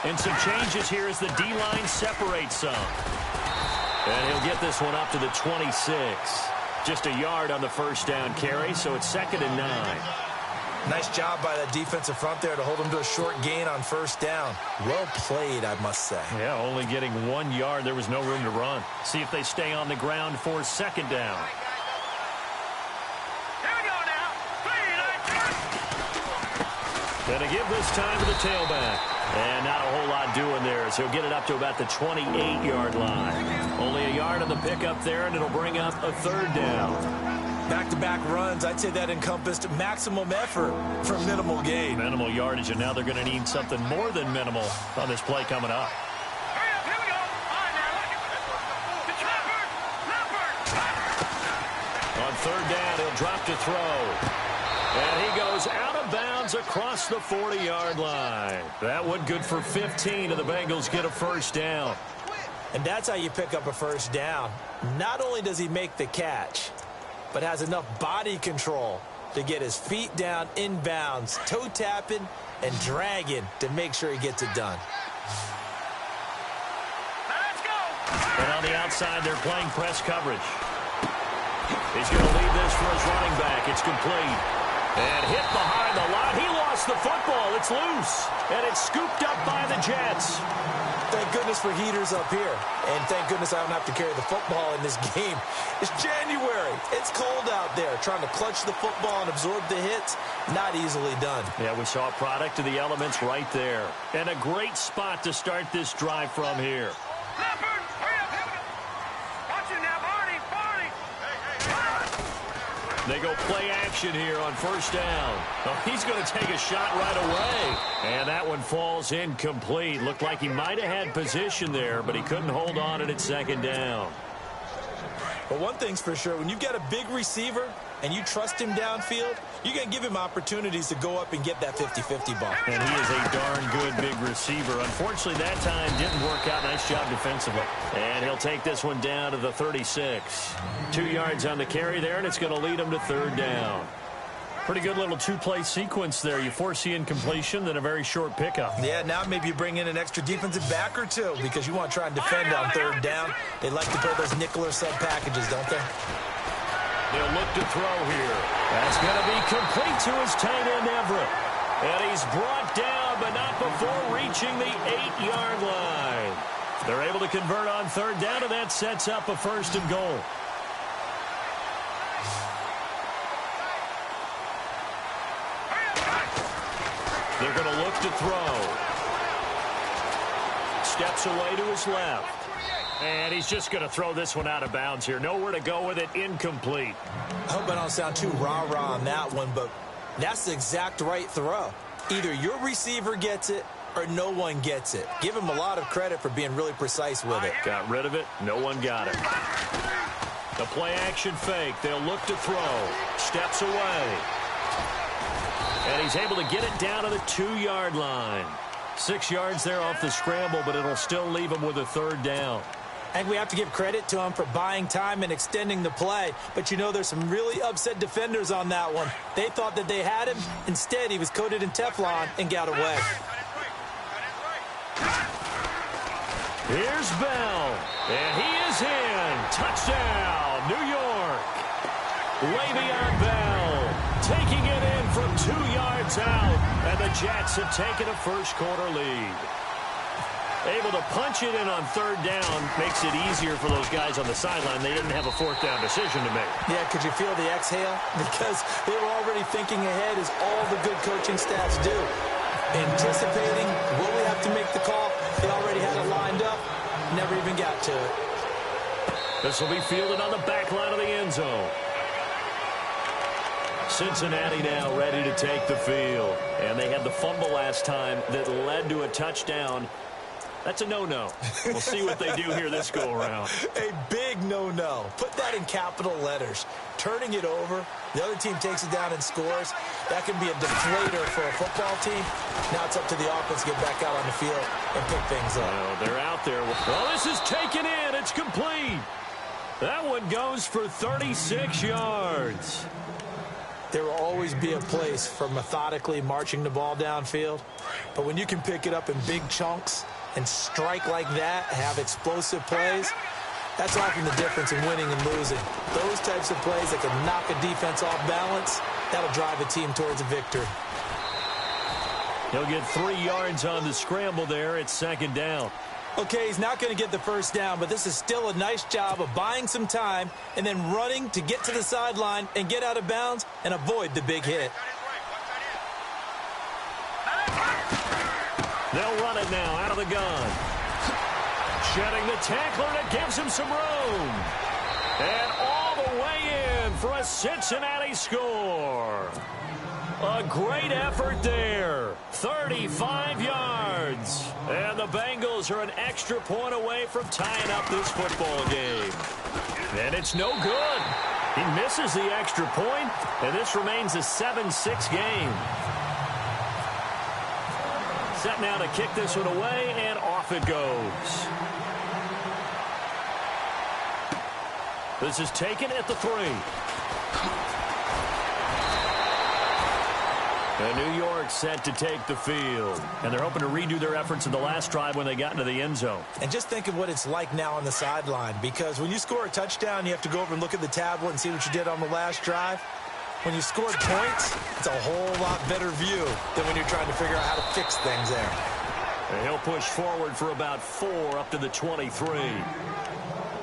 And some changes here as the D-line separates some. And he'll get this one up to the 26. Just a yard on the first down carry, so it's 2nd and 9. Nice job by that defensive front there to hold him to a short gain on first down. Well played, I must say. Yeah, only getting 1 yard. There was no room to run. See if they stay on the ground for 2nd down. Here we go now. Gonna give this time to the tailback. And not a whole lot doing there, so he'll get it up to about the 28-yard line. Only a yard on the pickup there, and it'll bring up a 3rd down. Back-to-back runs, I'd say that encompassed maximum effort for minimal gain. Minimal yardage, and now they're going to need something more than minimal on this play coming up. Hurry up, here we go. All right, now, look. The On 3rd down, he'll drop to throw. And he goes out of bounds across the 40-yard line. That one good for 15, and the Bengals get a first down. And that's how you pick up a first down. Not only does he make the catch, but has enough body control to get his feet down inbounds, toe tapping and dragging to make sure he gets it done. Let's go. And on the outside, they're playing press coverage. He's going to lead this for his running back. It's complete. And hit behind the line. He lost the football. It's loose. And it's scooped up by the Jets. Thank goodness for heaters up here. And thank goodness I don't have to carry the football in this game. It's January. It's cold out there. Trying to clutch the football and absorb the hits, not easily done. Yeah, we saw a product of the elements right there. And a great spot to start this drive from here. Leopard, hurry up, here we go. Watch it now, Barney, Barney. They go play action here on first down. Oh, he's going to take a shot right away. And that one falls incomplete. Looked like he might have had position there, but he couldn't hold on it at 2nd down. But one thing's for sure, when you've got a big receiver and you trust him downfield, you're going to give him opportunities to go up and get that 50-50 ball. And he is a darn good big receiver. Unfortunately, that time didn't work out. Nice job defensively. And he'll take this one down to the 36. 2 yards on the carry there, and it's going to lead him to 3rd down. Pretty good little 2-play sequence there. You force the incompletion, then a very short pickup. Yeah, now maybe you bring in an extra defensive back or two because you want to try and defend on 3rd down. They like to play those nickel or sub packages, don't they? They'll look to throw here. That's going to be complete to his tight end, Everett. And he's brought down, but not before reaching the 8-yard line. They're able to convert on 3rd down, and that sets up a 1st and goal. They're going to look to throw. Steps away to his left. And he's just going to throw this one out of bounds here. Nowhere to go with it. Incomplete. I hope I don't sound too rah-rah on that one, but that's the exact right throw. Either your receiver gets it or no one gets it. Give him a lot of credit for being really precise with it. Got rid of it. No one got it. The play action fake. They'll look to throw. Steps away. And he's able to get it down to the 2-yard line. 6 yards there off the scramble, but it'll still leave him with a 3rd down. I think we have to give credit to him for buying time and extending the play. But, you know, there's some really upset defenders on that one. They thought that they had him. Instead, he was coated in Teflon and got away. Here's Bell. And he is in. Touchdown, New York. Le'Veon Bell taking it in from 2 yards out. And the Jets have taken a first-quarter lead. Able to punch it in on 3rd down makes it easier for those guys on the sideline. They didn't have a 4th down decision to make. Yeah, could you feel the exhale? Because they were already thinking ahead, as all the good coaching staffs do. Anticipating, will we have to make the call? They already had it lined up. Never even got to it. This will be fielded on the back line of the end zone. Cincinnati now ready to take the field. And they had the fumble last time that led to a touchdown. That's a no-no. We'll see what they do here this go-around. A big no-no. Put that in capital letters. Turning it over, the other team takes it down and scores. That can be a deflator for a football team. Now it's up to the offense to get back out on the field and pick things up. Well, they're out there. Well, this is taken in. It's complete. That one goes for 36 yards. There will always be a place for methodically marching the ball downfield. But when you can pick it up in big chunks and strike like that, have explosive plays, that's often the difference in winning and losing. Those types of plays that can knock a defense off balance, that'll drive a team towards a victory. He'll get 3 yards on the scramble there. It's second down. Okay, he's not going to get the first down, but this is still a nice job of buying some time and then running to get to the sideline and get out of bounds and avoid the big hit. They'll run it now out of the gun. Shedding the tackler, and it gives him some room. And all the way in for a Cincinnati score. A great effort there. 35 yards. And the Bengals are an extra point away from tying up this football game. And it's no good. He misses the extra point, and this remains a 7-6 game. Set now to kick this one away, and off it goes. This is taken at the 3. And New York set to take the field. And they're hoping to redo their efforts in the last drive when they got into the end zone. And just think of what it's like now on the sideline, because when you score a touchdown, you have to go over and look at the tablet and see what you did on the last drive. When you scored points, it's a whole lot better view than when you're trying to figure out how to fix things there. And he'll push forward for about 4 up to the 23.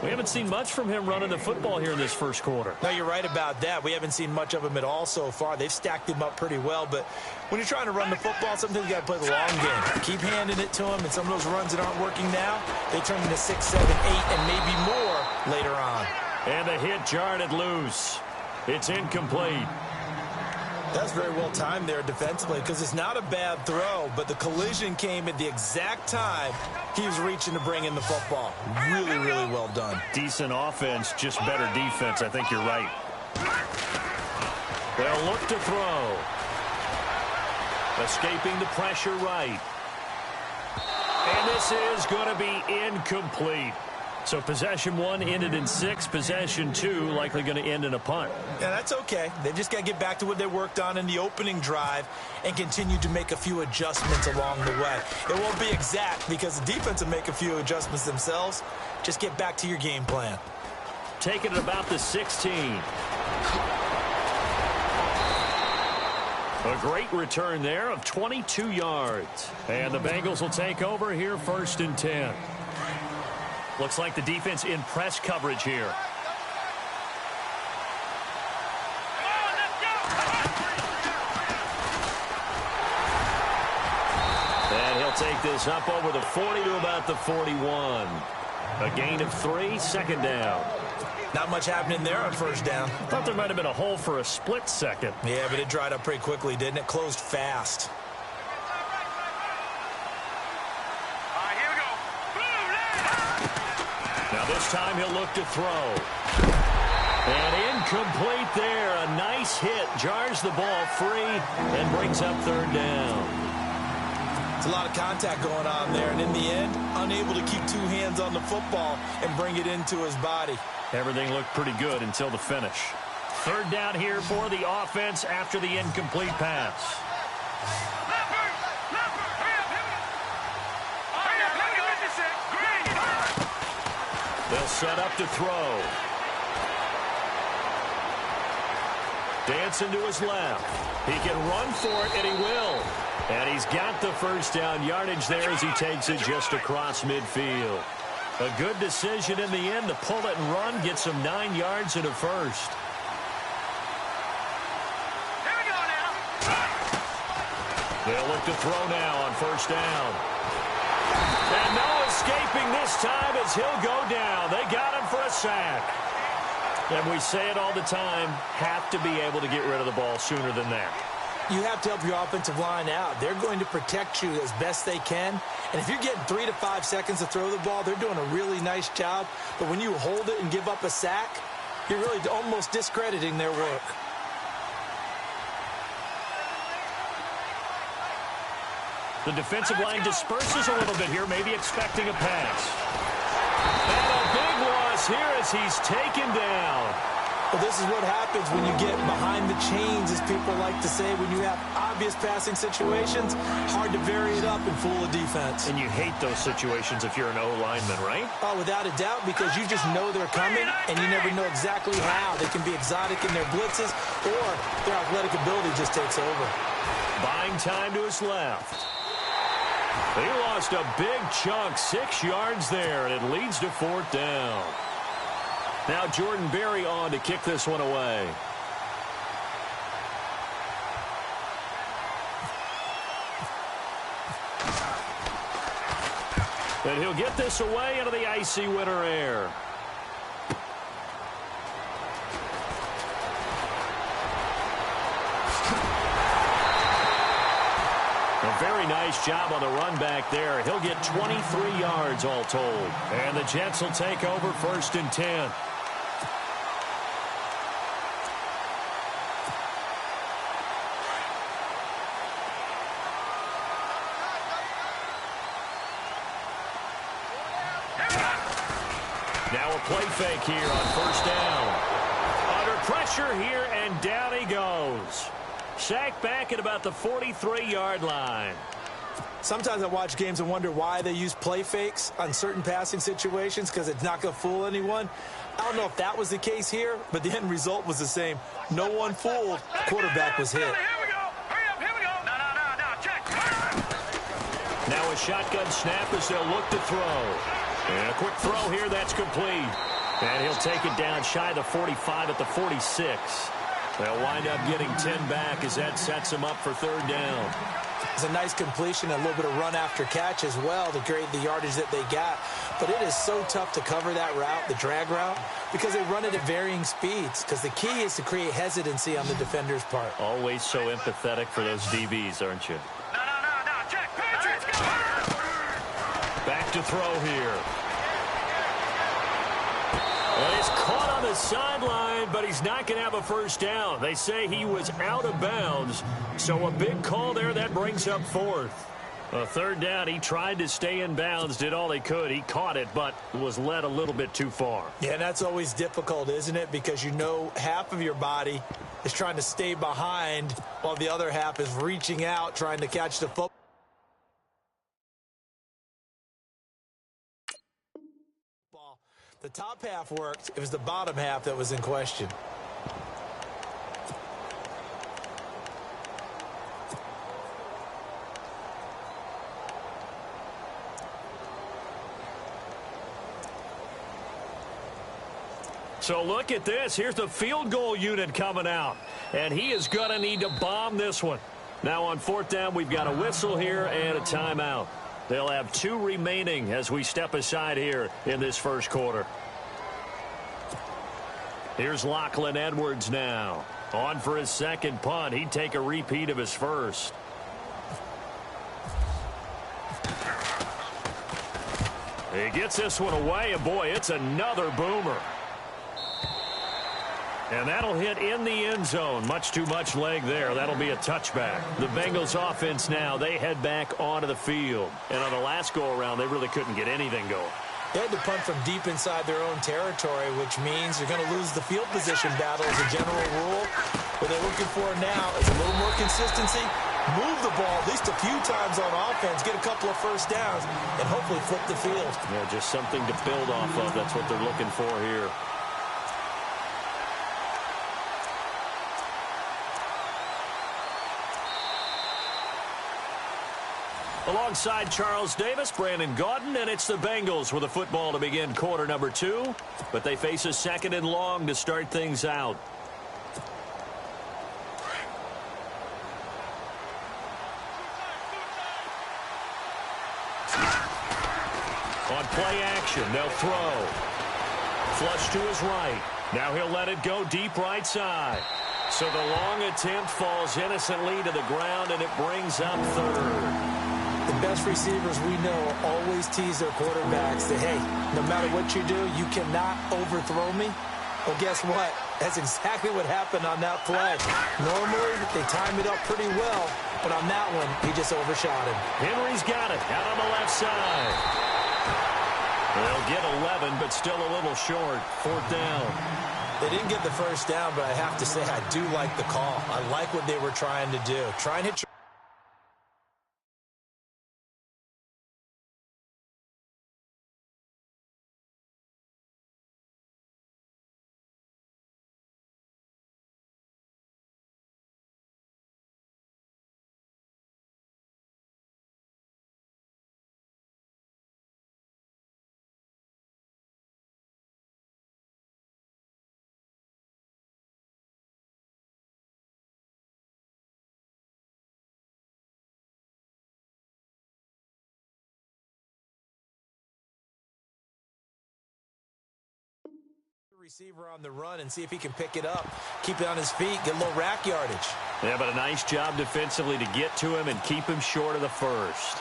We haven't seen much from him running the football here in this first quarter. No, you're right about that. We haven't seen much of him at all so far. They've stacked him up pretty well, but when you're trying to run the football, sometimes you got to play the long game. Keep handing it to him, and some of those runs that aren't working now, they turn into 6, 7, 8, and maybe more later on. And the hit jarred it loose. It's incomplete. That's very well timed there defensively, because it's not a bad throw, but the collision came at the exact time he was reaching to bring in the football. Really, really well done. Decent offense, just better defense. I think you're right. They'll look to throw. Escaping the pressure right. And this is going to be incomplete. So possession 1 ended in 6. Possession 2 likely going to end in a punt. Yeah, that's okay. They've just got to get back to what they worked on in the opening drive and continue to make a few adjustments along the way. It won't be exact because the defense will make a few adjustments themselves. Just get back to your game plan. Taking it about the 16. A great return there of 22 yards. And the Bengals will take over here 1st and 10. Looks like the defense in press coverage here. And he'll take this up over the 40 to about the 41. A gain of 3, second down. Not much happening there on first down. Thought there might have been a hole for a split second. Yeah, but it dried up pretty quickly, didn't it? Closed fast. Now this time he'll look to throw. And incomplete there. A nice hit. Jars the ball free and brings up 3rd down. It's a lot of contact going on there. And in the end, unable to keep 2 hands on the football and bring it into his body. Everything looked pretty good until the finish. 3rd down here for the offense after the incomplete pass. They'll set up to throw. Dancing to his left. He can run for it, and he will. And he's got the first down yardage there as he takes it just across midfield. A good decision in the end to pull it and run, get some 9 yards and a first. Here we go now. They'll look to throw now on first down. And no escaping this time as he'll go down. They got him for a sack. And we say it all the time, have to be able to get rid of the ball sooner than that. You have to help your offensive line out. They're going to protect you as best they can. And if you're getting 3 to 5 seconds to throw the ball, they're doing a really nice job. But when you hold it and give up a sack, you're really almost discrediting their work. The defensive line disperses a little bit here, maybe expecting a pass. And a big loss here as he's taken down. Well, this is what happens when you get behind the chains, as people like to say. When you have obvious passing situations, hard to vary it up and fool a defense. And you hate those situations if you're an O-lineman, right? Oh, without a doubt, because you just know they're coming, and you never know exactly how. They can be exotic in their blitzes, or their athletic ability just takes over. Buying time to his left. He lost a big chunk, 6 yards there, and it leads to 4th down. Now Jordan Berry on to kick this one away. And he'll get this away into the icy winter air. A very nice job on the run back there. He'll get 23 yards all told. And the Jets will take over 1st and 10. Now a play fake here on 1st down. Under pressure here, and down he goes. Sacked back at about the 43-yard line. Sometimes I watch games and wonder why they use play fakes on certain passing situations, because it's not going to fool anyone. I don't know if that was the case here, but the end result was the same. No one fooled. The quarterback was hit. Here we go. Hurry up, here we go. No, check. Now a shotgun snap as they'll look to throw. And a quick throw here, that's complete. And he'll take it down shy of the 45 at the 46. They'll wind up getting 10 back as that sets them up for 3rd down. It's a nice completion, a little bit of run after catch as well to create the yardage that they got. But it is so tough to cover that route, the drag route, because they run it at varying speeds. Because the key is to create hesitancy on the defender's part. Always so empathetic for those DBs, aren't you? No, check. Patriots, go. Back to throw here. And he's caught on the sideline, but he's not going to have a 1st down. They say he was out of bounds, so a big call there. That brings up 4th. A 3rd down, he tried to stay in bounds, did all he could. He caught it, but was led a little bit too far. Yeah, that's always difficult, isn't it? Because you know half of your body is trying to stay behind while the other half is reaching out, trying to catch the football. The top half worked. It was the bottom half that was in question. So look at this. Here's the field goal unit coming out. And he is going to need to bomb this one. Now on 4th down, we've got a whistle here and a timeout. They'll have 2 remaining as we step aside here in this 1st quarter. Here's Lachlan Edwards now. On for his 2nd punt. He'd take a repeat of his 1st. He gets this one away, and boy, it's another boomer. And that'll hit in the end zone. Much too much leg there. That'll be a touchback. The Bengals offense now, they head back onto the field. And on the last go-around, they really couldn't get anything going. They had to punt from deep inside their own territory, which means you're going to lose the field position battle as a general rule. What they're looking for now is a little more consistency, move the ball at least a few times on offense, get a couple of 1st downs, and hopefully flip the field. Yeah, just something to build off of. That's what they're looking for here. Alongside Charles Davis, Brandon Gaudin, and it's the Bengals with the football to begin quarter number 2. But they face a 2nd and long to start things out. On play action, they'll throw. Flush to his right. Now he'll let it go deep right side. So the long attempt falls innocently to the ground, and it brings up 3rd. The best receivers we know always tease their quarterbacks that, hey, no matter what you do, you cannot overthrow me. Well, guess what? That's exactly what happened on that play. Normally, they time it up pretty well, but on that one, he just overshot him. Henry's got it out on the left side. They'll get 11, but still a little short. 4th down. They didn't get the first down, but I have to say I do like the call. I like what they were trying to do. Try and hit. Receiver on the run and see if he can pick it up, keep it on his feet, get a little rack yardage. Yeah, but a nice job defensively to get to him and keep him short of the first.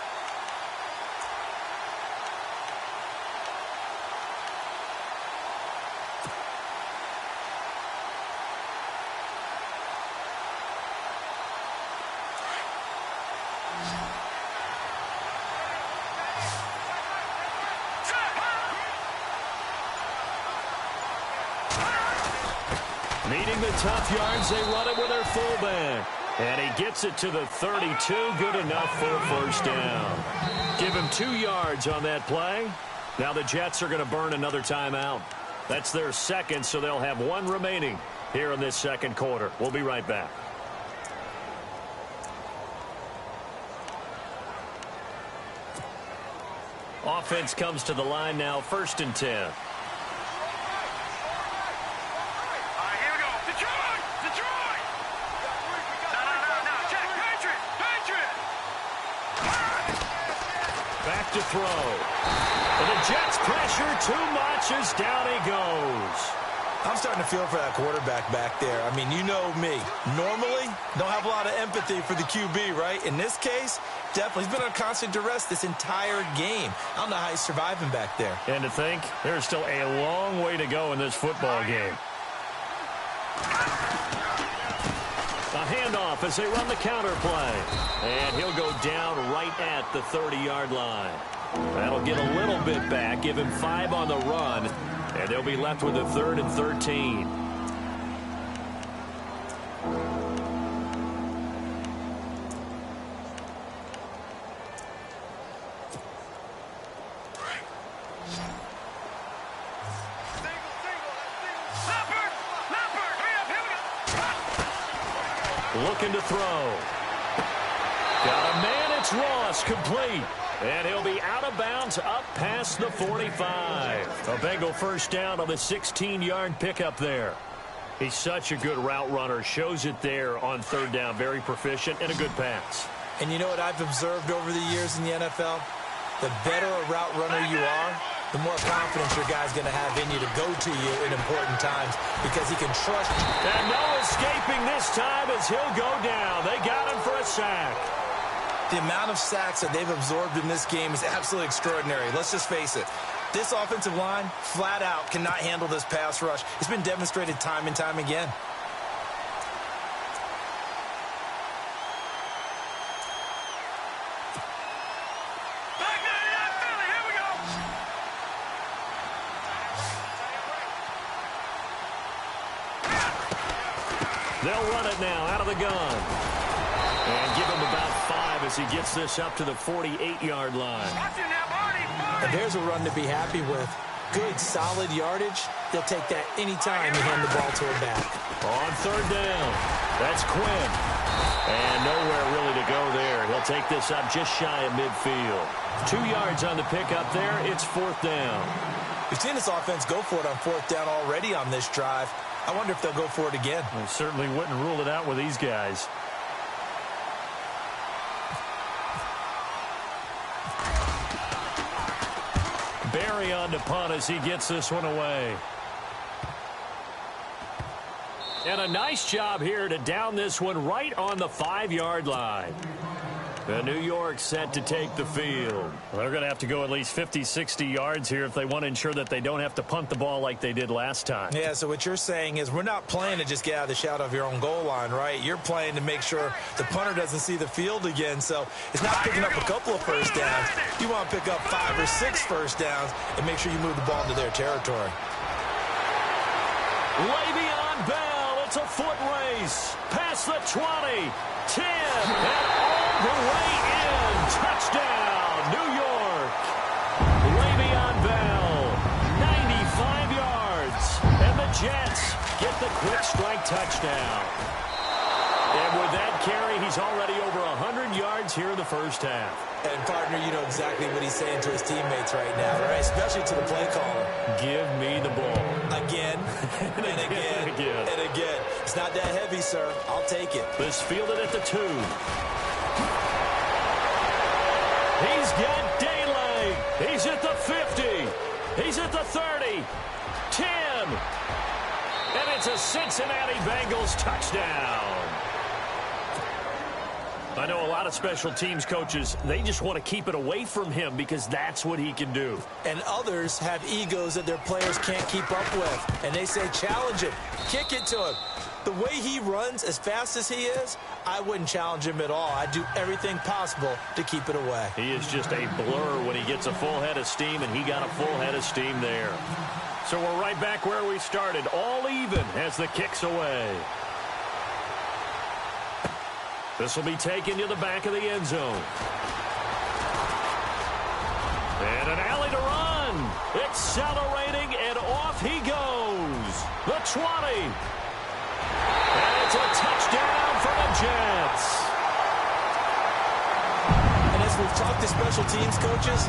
Needing the tough yards, they run it with their fullback. And he gets it to the 32, good enough for a first down. Give him 2 yards on that play. Now the Jets are going to burn another timeout. That's their second, so they'll have 1 remaining here in this second quarter. We'll be right back. Offense comes to the line now, 1st and 10. Back to throw. And the Jets pressure too much as down he goes. I'm starting to feel for that quarterback back there. I mean, you know me. Normally, don't have a lot of empathy for the QB, right? In this case, definitely. He's been on constant duress this entire game. I don't know how he's surviving back there. And to think, there's still a long way to go in this football game. A handoff as they run the counter play. And he'll go down right at the 30-yard line. That'll get a little bit back, give him 5 on the run, and they'll be left with a 3rd and 13. Looking to throw. Got a man, it's Ross, complete. And he'll be out of bounds up past the 45. A Bengal first down on the 16-yard pickup there. He's such a good route runner. Shows it there on 3rd down. Very proficient and a good pass. And you know what I've observed over the years in the NFL? The better a route runner you are, the more confidence your guy's going to have in you to go to you in important times because he can trust you. And no escaping this time as he'll go down. They got him for a sack. The amount of sacks that they've absorbed in this game is absolutely extraordinary. Let's just face it. This offensive line, flat out, cannot handle this pass rush. It's been demonstrated time and time again. They'll run it now out of the gun. And give him about 5 as he gets this up to the 48-yard line. And there's a run to be happy with. Good, solid yardage. They'll take that anytime you hand the ball to a back. On 3rd down, that's Quinn. And nowhere really to go there. He'll take this up just shy of midfield. 2 yards on the pickup there. It's 4th down. We've seen this offense go for it on 4th down already on this drive. I wonder if they'll go for it again. I certainly wouldn't rule it out with these guys. Barry on to punt as he gets this one away. And a nice job here to down this one right on the 5-yard line. The New York set to take the field. They're going to have to go at least 50, 60 yards here if they want to ensure that they don't have to punt the ball like they did last time. Yeah, so what you're saying is we're not playing to just get out of the shadow of your own goal line, right? You're playing to make sure the punter doesn't see the field again. So it's not picking up a couple of first downs. You want to pick up 5 or 6 first downs and make sure you move the ball into their territory. Le'Veon Bell, it's a foot race. Past the 20, 10, and all the way in. Touchdown, New York. Le'Veon Bell, 95 yards. And the Jets get the quick strike touchdown. And with that carry, he's already over 100 yards here in the first half. And, partner, you know exactly what he's saying to his teammates right now, right? Especially to the play caller. Give me the ball. Again, and again, and again. It's not that heavy, sir. I'll take it. This fielded at the 2. He's got daylight. He's at the 50. He's at the 30. 10. And it's a Cincinnati Bengals touchdown. I know a lot of special teams coaches, they just want to keep it away from him because that's what he can do. And others have egos that their players can't keep up with. And they say, challenge him. Kick it to him. The way he runs, as fast as he is, I wouldn't challenge him at all. I'd do everything possible to keep it away. He is just a blur when he gets a full head of steam, and he got a full head of steam there. So we're right back where we started, all even as the kick's away. This will be taken to the back of the end zone. And an alley to run. Accelerating, and off he goes. The 20. And it's a touchdown for the Jets. And as we've talked to special teams coaches,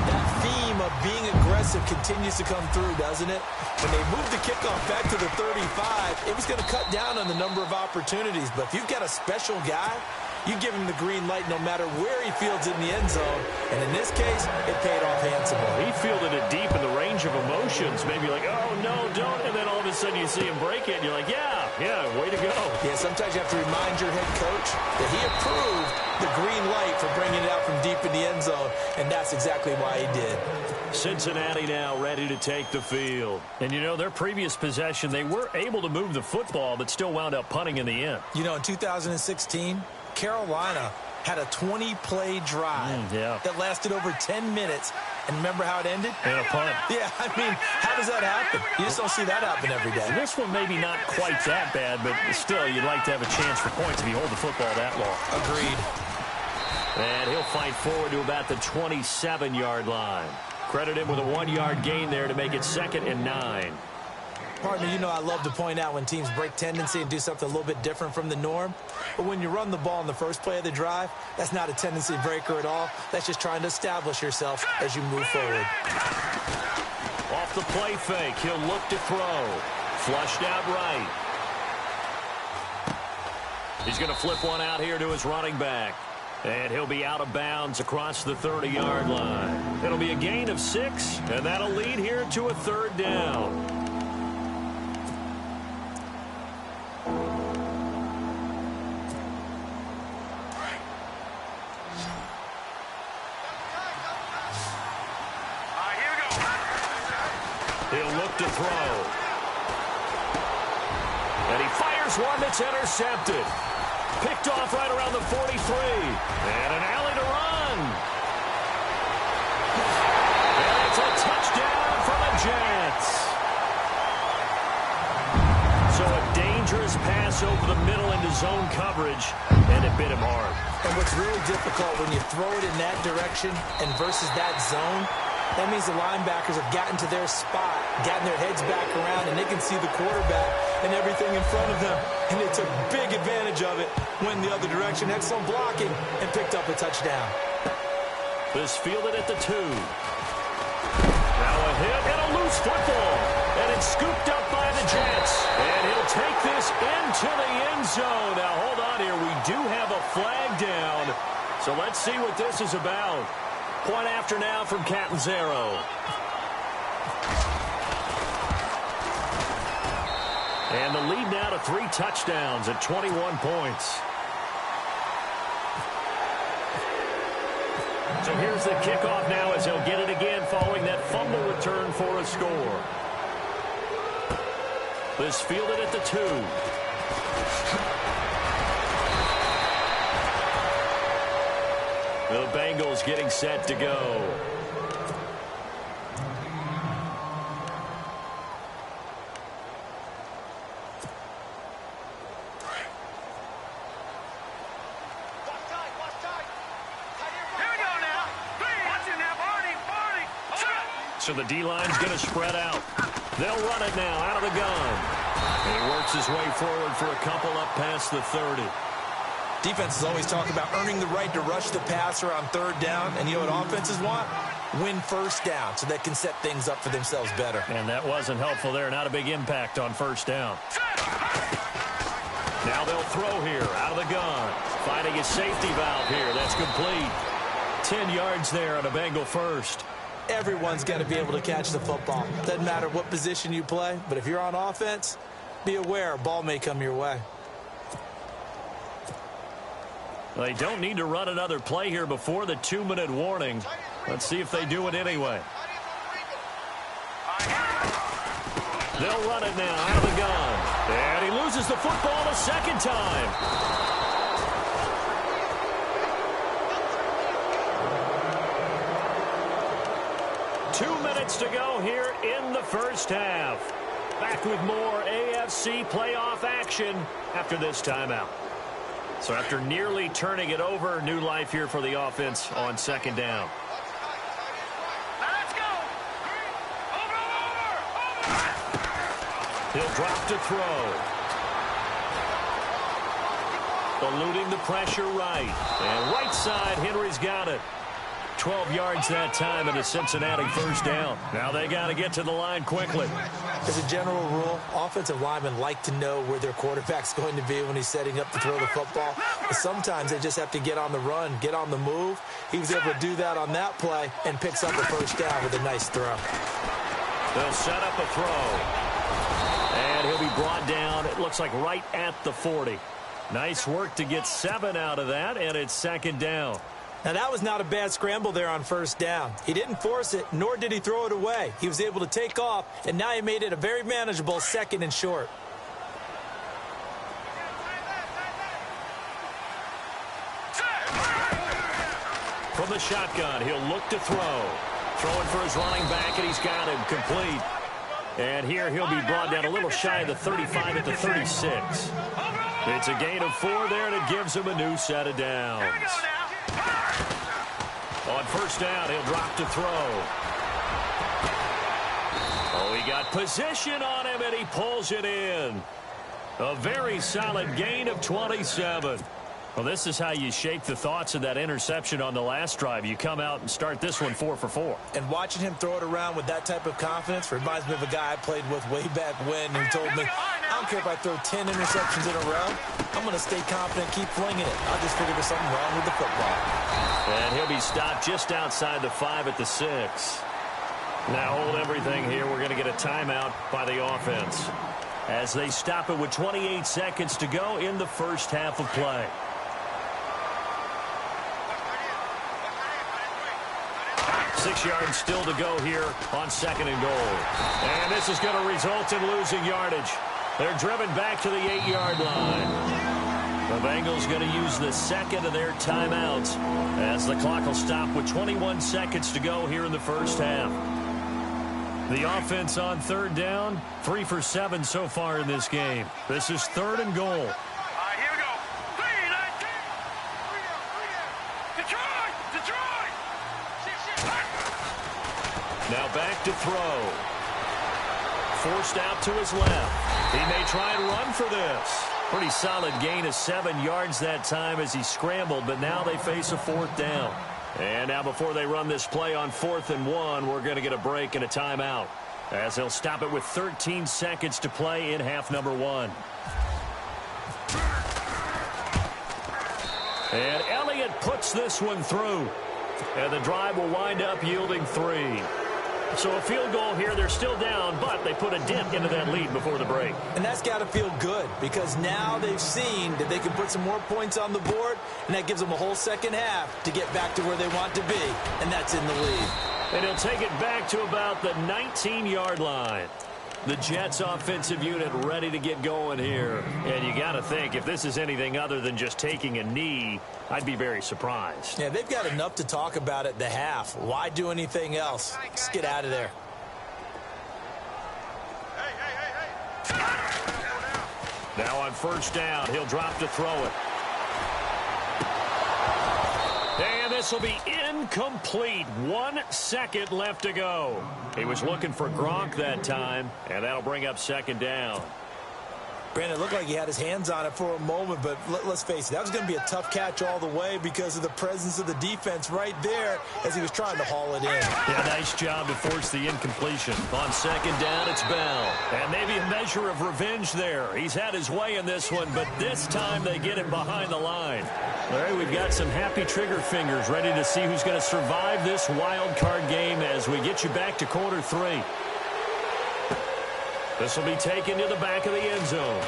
that theme of being aggressive continues to come through, doesn't it? When they moved the kickoff back to the 35, it was going to cut down on the number of opportunities. But if you've got a special guy, you give him the green light no matter where he fields it in the end zone. And in this case, it paid off handsomely. He fielded it deep in the range of emotions. Maybe like, oh, no, don't. And then all of a sudden you see him break it, and you're like, yeah, way to go. Yeah, sometimes you have to remind your head coach that he approved the green light for bringing it out from deep in the end zone, and that's exactly why he did. Cincinnati now ready to take the field. And, you know, their previous possession, they were able to move the football, but still wound up punting in the end. You know, in 2016, Carolina had a 20-play drive that lasted over 10 minutes. And remember how it ended? And a punt. Yeah, I mean, how does that happen? You just don't see that happen every day. This one maybe not quite that bad, but still, you'd like to have a chance for points if you hold the football that long. Agreed. And he'll fight forward to about the 27-yard line. Credit him with a 1-yard gain there to make it 2nd and 9. Partner, you know I love to point out when teams break tendency and do something a little bit different from the norm. But when you run the ball in the first play of the drive, that's not a tendency breaker at all. That's just trying to establish yourself as you move forward. Off the play fake, he'll look to throw. Flushed out right. He's going to flip one out here to his running back. And he'll be out of bounds across the 30-yard line. It'll be a gain of 6, and that'll lead here to a 3rd down. He'll look to throw. And he fires one that's intercepted. Picked off right around the 43. And an alley to run. And it's a touchdown for the Jets. So a dangerous pass over the middle into zone coverage, and it bit him hard. And what's really difficult when you throw it in that direction and versus that zone, that means the linebackers have gotten to their spot, gotten their heads back around, and they can see the quarterback and everything in front of them. And they took big advantage of it, went the other direction, had some blocking, and picked up a touchdown. This fielded at the 2. Now a hit and a loose football. And it's scooped up by the Jets. And he'll take this into the end zone. Now hold on here. We do have a flag down. So let's see what this is about. Point after now from Catanzaro. And the lead now to 3 touchdowns at 21 points. So here's the kickoff now as he'll get it again following that fumble return for a score. This fielded at the 2. The Bengals getting set to go. So the D-line's going to spread out. They'll run it now out of the gun. And he works his way forward for a couple up past the 30. Defenses always talk about earning the right to rush the passer on third down. And you know what offenses want? Win first down so they can set things up for themselves better. And that wasn't helpful there. Not a big impact on first down. Now they'll throw here out of the gun. Finding his safety valve here. That's complete. 10 yards there on a Bengal first. Everyone's got to be able to catch the football. Doesn't matter what position you play, but if you're on offense, be aware a ball may come your way. They don't need to run another play here before the 2-minute warning. Let's see if they do it anyway. They'll run it now out of the gun. And he loses the football a second time. 2 minutes to go here in the first half. Back with more AFC playoff action after this timeout. So after nearly turning it over, new life here for the offense on second down. Let's go. Over. He'll drop to throw. Eluding the pressure right. And right side, Henry's got it. 12 yards that time and a Cincinnati first down. Now they got to get to the line quickly. As a general rule, offensive linemen like to know where their quarterback's going to be when he's setting up to throw the football. But sometimes they just have to get on the run, get on the move. He was able to do that on that play and picks up a first down with a nice throw. They'll set up a throw. And he'll be brought down, it looks like right at the 40. Nice work to get 7 out of that, and it's second down. Now, that was not a bad scramble there on first down. He didn't force it, nor did he throw it away. He was able to take off, and now he made it a very manageable second and short. From the shotgun, he'll look to throw. Throwing for his running back, and he's got him complete. And here he'll be brought down a little shy of the 35 at the 36. It's a gain of 4 there, and it gives him a new set of downs. On first down, he'll drop to throw. Oh, he got position on him, and he pulls it in. A very solid gain of 27. Well, this is how you shape the thoughts of that interception on the last drive. You come out and start this one 4 for 4. And watching him throw it around with that type of confidence reminds me of a guy I played with way back when who told me, I don't care if I throw 10 interceptions in a row. I'm going to stay confident, keep flinging it. I just figured there's something wrong with the football. And he'll be stopped just outside the 5 at the 6. Now hold everything here. We're going to get a timeout by the offense as they stop it with 28 seconds to go in the first half of play. Six yards still to go here on second and goal. And this is going to result in losing yardage. They're driven back to the 8-yard line. The Bengals going to use the second of their timeouts as the clock will stop with 21 seconds to go here in the first half. The offense on third down, 3 for 7 so far in this game. This is third and goal. All right, here we go. 3-19. Detroit! Now back to throw. Forced out to his left. He may try and run for this. Pretty solid gain of 7 yards that time as he scrambled, but now they face a 4th down. And now before they run this play on 4th and 1, we're going to get a break and a timeout as they'll stop it with 13 seconds to play in half number 1. And Elliott puts this one through. And the drive will wind up yielding 3. So a field goal here. They're still down, but they put a dent into that lead before the break. And that's got to feel good because now they've seen that they can put some more points on the board, and that gives them a whole second half to get back to where they want to be, and that's in the lead. And he'll take it back to about the 19-yard line. The Jets offensive unit ready to get going here. And you got to think, if this is anything other than just taking a knee, I'd be very surprised. Yeah, they've got enough to talk about at the half. Why do anything else? Just get out of there. Now on first down, he'll drop to throw it. And this will be incomplete. 1 second left to go. He was looking for Gronk that time, and that'll bring up second down. Brandon, it looked like he had his hands on it for a moment, but let's face it, that was going to be a tough catch all the way because of the presence of the defense right there as he was trying to haul it in. Yeah, nice job to force the incompletion. On second down, it's Bell. And maybe a measure of revenge there. He's had his way in this one, but this time they get him behind the line. All right, we've got some happy trigger fingers ready to see who's going to survive this wild card game as we get you back to quarter 3. This will be taken to the back of the end zone.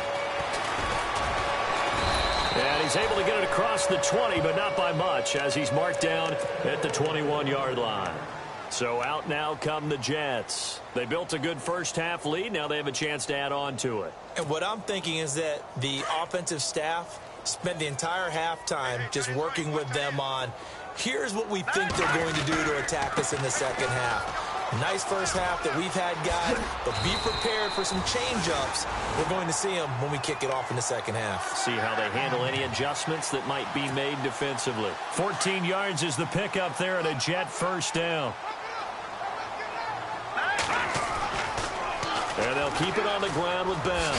And he's able to get it across the 20, but not by much, as he's marked down at the 21-yard line. So out now come the Jets. They built a good first-half lead. Now they have a chance to add on to it. And what I'm thinking is that the offensive staff spent the entire halftime just working with them on, here's what we think they're going to do to attack us in the second half. Nice first half that we've had, guys, but be prepared for some change-ups. We're going to see them when we kick it off in the second half. See how they handle any adjustments that might be made defensively. 14 yards is the pickup there at a Jet first down. And they'll keep it on the ground with Bell.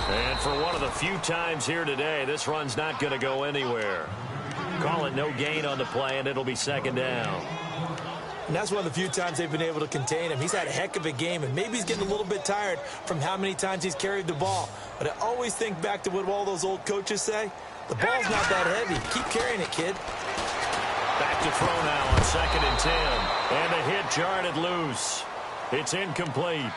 And for one of the few times here today, this run's not going to go anywhere. Call it no gain on the play, and it'll be second down. And that's one of the few times they've been able to contain him. He's had a heck of a game, and maybe he's getting a little bit tired from how many times he's carried the ball. But I always think back to what all those old coaches say. The ball's not that heavy. Keep carrying it, kid. Back to throw now on second and 10. And the hit jarred it loose. It's incomplete.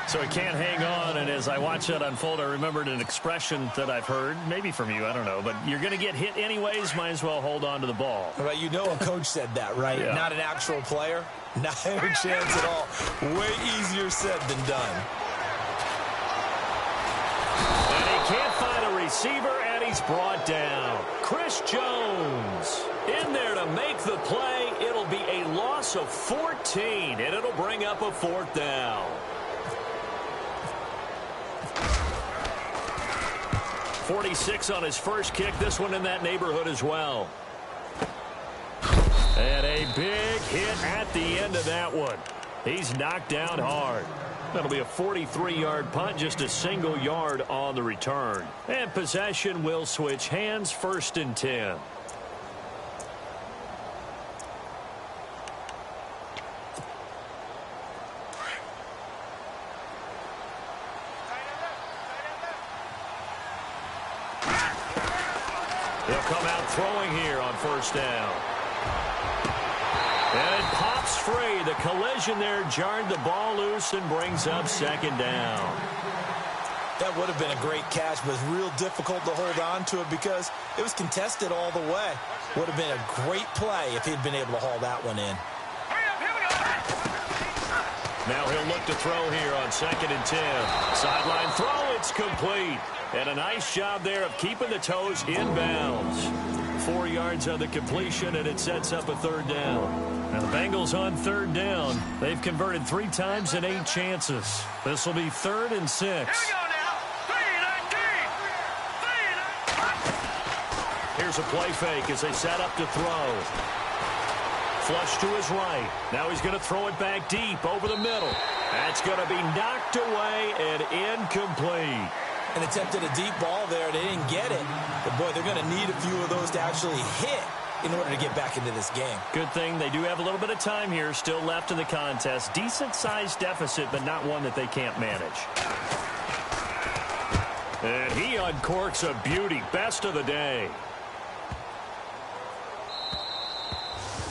So he can't hang on, and as I watch that unfold, I remembered an expression that I've heard, maybe from you, I don't know, but you're going to get hit anyways, might as well hold on to the ball. Right, you know a coach said that, right? Yeah. Not an actual player. Not a chance at all. Way easier said than done. And he can't find a receiver, and he's brought down. Chris Jones in there to make the play. It'll be a loss of 14, and it'll bring up a fourth down. 46 on his first kick. This one in that neighborhood as well. And a big hit at the end of that one. He's knocked down hard. That'll be a 43-yard punt, just a single yard on the return. And possession will switch hands, first and 10. He'll come out throwing here on first down. And it pops free. The collision there jarred the ball loose and brings up second down. That would have been a great catch, but it's real difficult to hold on to it because it was contested all the way. Would have been a great play if he'd been able to haul that one in. Now he'll look to throw here on second and 10. Sideline throw, it's complete. And a nice job there of keeping the toes inbounds. 4 yards on the completion, and it sets up a third down. Now the Bengals on third down. They've converted 3 times in 8 chances. This will be 3rd and 6. Here we go now. 3-19. Here's a play fake as they set up to throw. Flush to his right. Now he's going to throw it back deep over the middle. That's going to be knocked away and incomplete. And attempted a deep ball there. They didn't get it. But, boy, they're going to need a few of those to actually hit in order to get back into this game. Good thing they do have a little bit of time here still left in the contest. Decent-sized deficit, but not one that they can't manage. And he uncorks a beauty. Best of the day.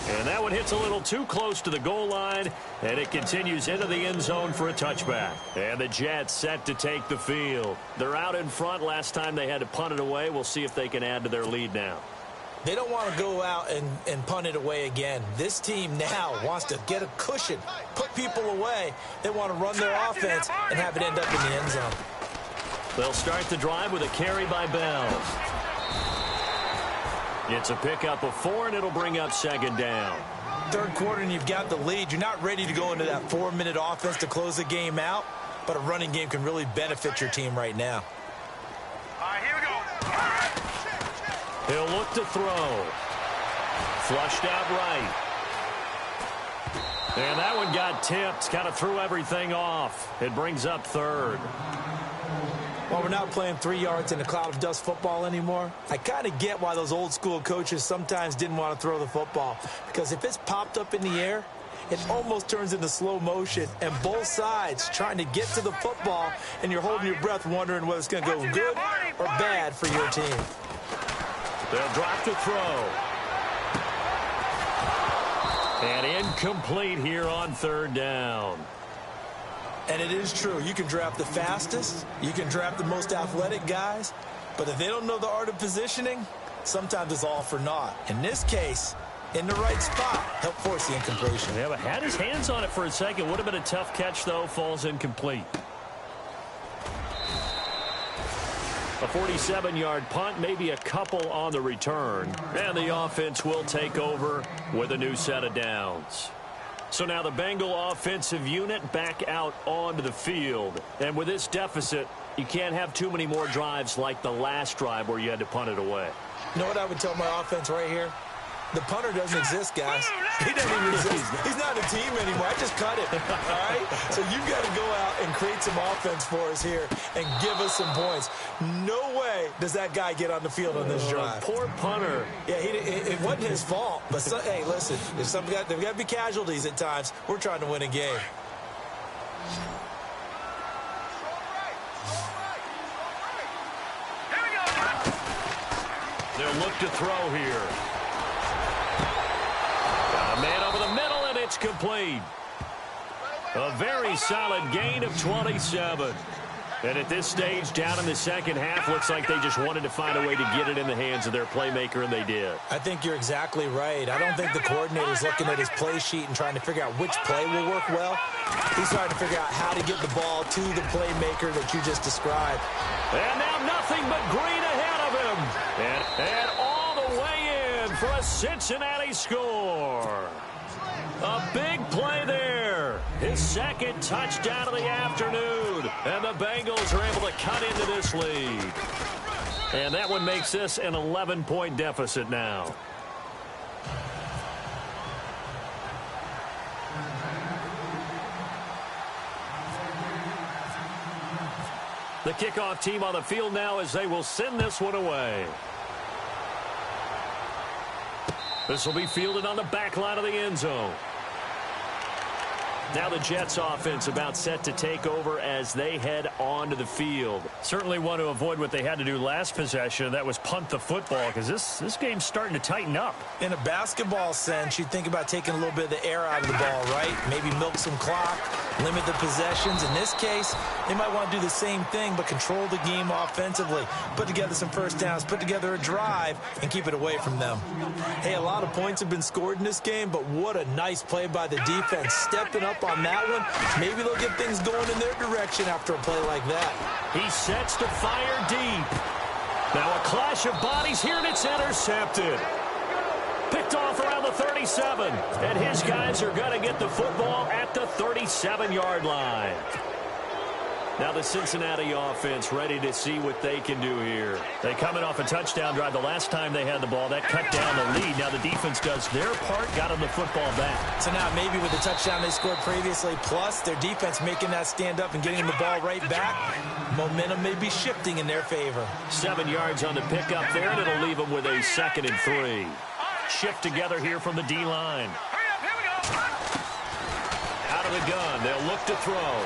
And that one hits a little too close to the goal line, and it continues into the end zone for a touchback. And the Jets set to take the field. They're out in front. Last time they had to punt it away. We'll see if they can add to their lead now. They don't want to go out and punt it away again. This team now wants to get a cushion, put people away. They want to run their offense and have it end up in the end zone. They'll start the drive with a carry by Bell. It's a pickup of 4, and it'll bring up second down. Third quarter, and you've got the lead. You're not ready to go into that 4-minute offense to close the game out, but a running game can really benefit your team right now. All right, here we go. He'll look to throw. Flushed out right. And that one got tipped. Kind of threw everything off. It brings up third. Well, we're not playing 3 yards in a cloud of dust football anymore. I kind of get why those old school coaches sometimes didn't want to throw the football. Because if it's popped up in the air, it almost turns into slow motion. And both sides trying to get to the football, and you're holding your breath wondering whether it's going to go good or bad for your team. They'll drop the throw. And incomplete here on third down. And it is true. You can draft the fastest. You can draft the most athletic guys. But if they don't know the art of positioning, sometimes it's all for naught. In this case, in the right spot, help force the incompletion. Yeah, but had his hands on it for a second. Would have been a tough catch, though. Falls incomplete. A 47-yard punt, maybe a couple on the return. And the offense will take over with a new set of downs. So now the Bengal offensive unit back out onto the field. And with this deficit, you can't have too many more drives like the last drive where you had to punt it away. You know what I would tell my offense right here? The punter doesn't exist, guys. He doesn't even exist. He's not a team anymore. I just cut it, all right? So you've got to go out and create some offense for us here and give us some points. No way does that guy get on the field on this drive. Poor punter. Yeah, it wasn't his fault. But, hey, listen, there's got to be casualties at times. We're trying to win a game. They'll look to throw here. Got a man over the middle, and it's complete. A very solid gain of 27. And at this stage, down in the second half, looks like they just wanted to find a way to get it in the hands of their playmaker, and they did. I think you're exactly right. I don't think the coordinator's looking at his play sheet and trying to figure out which play will work well. He's trying to figure out how to get the ball to the playmaker that you just described. And now nothing but green ahead of him. And all the way in for a Cincinnati score. A big play there. His second touchdown of the afternoon. And the Bengals are able to cut into this lead. And that one makes this an 11-point deficit now. The kickoff team on the field now as they will send this one away. This will be fielded on the back line of the end zone. Now the Jets offense about set to take over as they head onto the field. Certainly want to avoid what they had to do last possession. That was punt the football, because this game's starting to tighten up. In a basketball sense, you think about taking a little bit of the air out of the ball, right? Maybe milk some clock, limit the possessions. In this case, they might want to do the same thing, but control the game offensively. Put together some first downs, put together a drive, and keep it away from them. Hey, a lot of points have been scored in this game, but what a nice play by the defense. Stepping up on that one, maybe they'll get things going in their direction after a play like that. He sets to fire deep. Now a clash of bodies here, and it's intercepted. Picked off around the 37, and his guys are going to get the football at the 37-yard line. Now the Cincinnati offense ready to see what they can do here. They coming off a touchdown drive the last time they had the ball. That cut down the lead. Now the defense does their part, got them the football back. So now maybe with the touchdown they scored previously, plus their defense making that stand up and getting them the ball right back, momentum may be shifting in their favor. 7 yards on the pickup there, and it'll leave them with a 2nd and 3. Shift together here from the D-line. Out of the gun, they'll look to throw.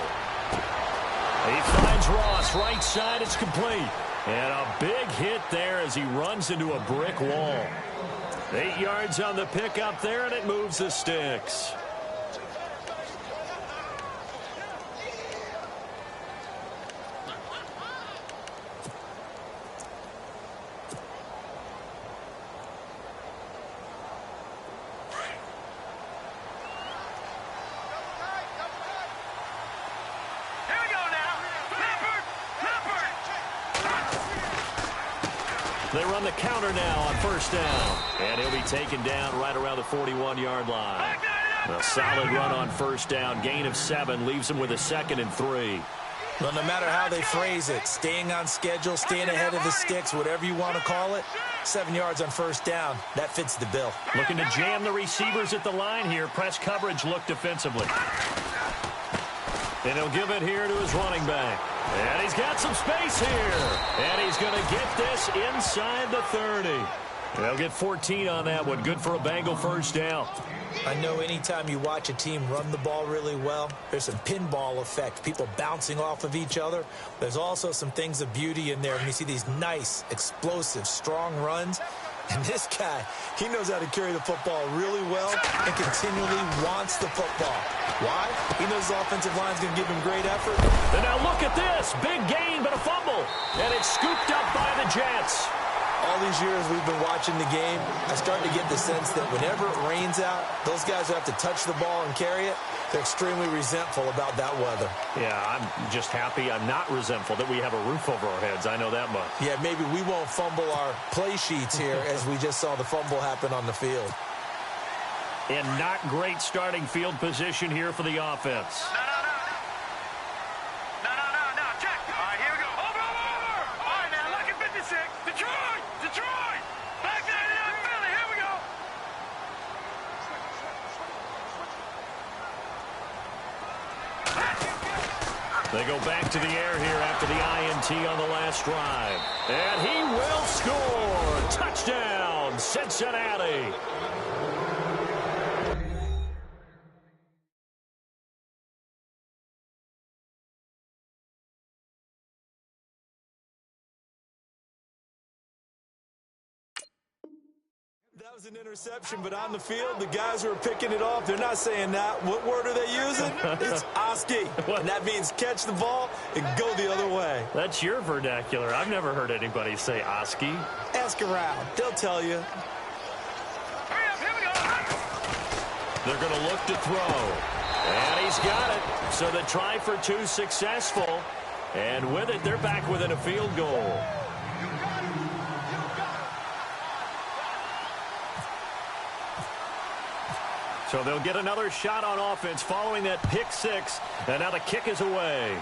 He finds Ross, right side, it's complete. And a big hit there as he runs into a brick wall. 8 yards on the pickup there, and it moves the sticks. They run the counter now on first down. And he'll be taken down right around the 41-yard line. A solid run on first down. Gain of 7 leaves him with a 2nd and 3. Well, no matter how they phrase it, staying on schedule, staying ahead of the sticks, whatever you want to call it, 7 yards on first down, that fits the bill. Looking to jam the receivers at the line here. Press coverage look defensively. And he'll give it here to his running back. And he's got some space here. And he's going to get this inside the 30. They'll get 14 on that one. Good for a Bengal first down. I know anytime you watch a team run the ball really well, there's some pinball effect, people bouncing off of each other. There's also some things of beauty in there when you see these nice, explosive, strong runs. And this guy, he knows how to carry the football really well and continually wants the football. Why? He knows the offensive line's going to give him great effort. And now look at this. Big gain, but a fumble. And it's scooped up by the Jets. All these years we've been watching the game, I start to get the sense that whenever it rains out, those guys who have to touch the ball and carry it, they're extremely resentful about that weather. Yeah, I'm just happy I'm not resentful that we have a roof over our heads. I know that much. Yeah, maybe we won't fumble our play sheets here as we just saw the fumble happen on the field. And not great starting field position here for the offense. No, check. All right, here we go. Over. All right, now, look at 56. Detroit. Back there in Philly. Here we go. They go back to the air here after the INT on the last drive. And he will score. Touchdown, Cincinnati. That was an interception, but on the field, the guys who are picking it off, they're not saying that. What word are they using? It's Oski. And that means catch the ball and go the other way. That's your vernacular. I've never heard anybody say Oski. Ask around. They'll tell you. Hurry up, here we go. They're going to look to throw. And he's got it. So the try for 2 successful. And with it, they're back within a field goal. So they'll get another shot on offense following that pick 6. And now the kick is away.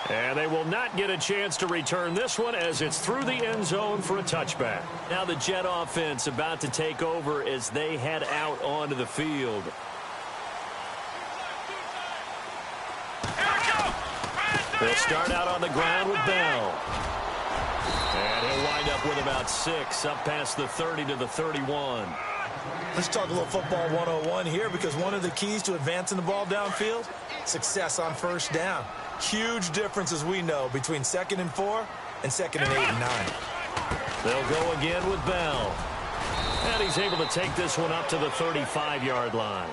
And they will not get a chance to return this one as it's through the end zone for a touchback. Now the Jet offense about to take over as they head out onto the field. They'll start out on the ground with Bell. And he'll wind up with about 6 up past the 30 to the 31. Let's talk a little football 101 here, because one of the keys to advancing the ball downfield, success on first down. Huge difference, as we know, between 2nd and 4 and 2nd and 8 and 9. They'll go again with Bell. And he's able to take this one up to the 35-yard line.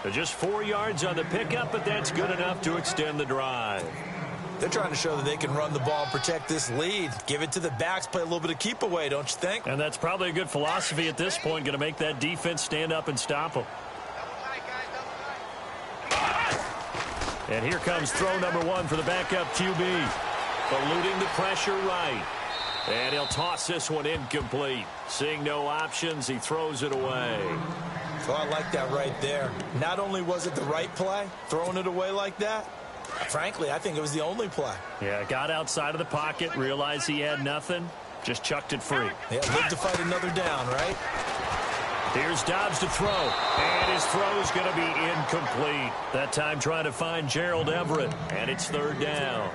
They're just 4 yards on the pickup, but that's good enough to extend the drive. They're trying to show that they can run the ball and protect this lead. Give it to the backs, play a little bit of keep away, don't you think? And that's probably a good philosophy at this point, going to make that defense stand up and stop them. And here comes throw number 1 for the backup QB. Eluding the pressure right. And he'll toss this one incomplete. Seeing no options, he throws it away. So I like that right there. Not only was it the right play, throwing it away like that, frankly, I think it was the only play. Yeah, got outside of the pocket, realized he had nothing, just chucked it free. Yeah, live to fight another down, right? Here's Dobbs to throw, and his throw's going to be incomplete. That time trying to find Gerald Everett, and it's 3rd down.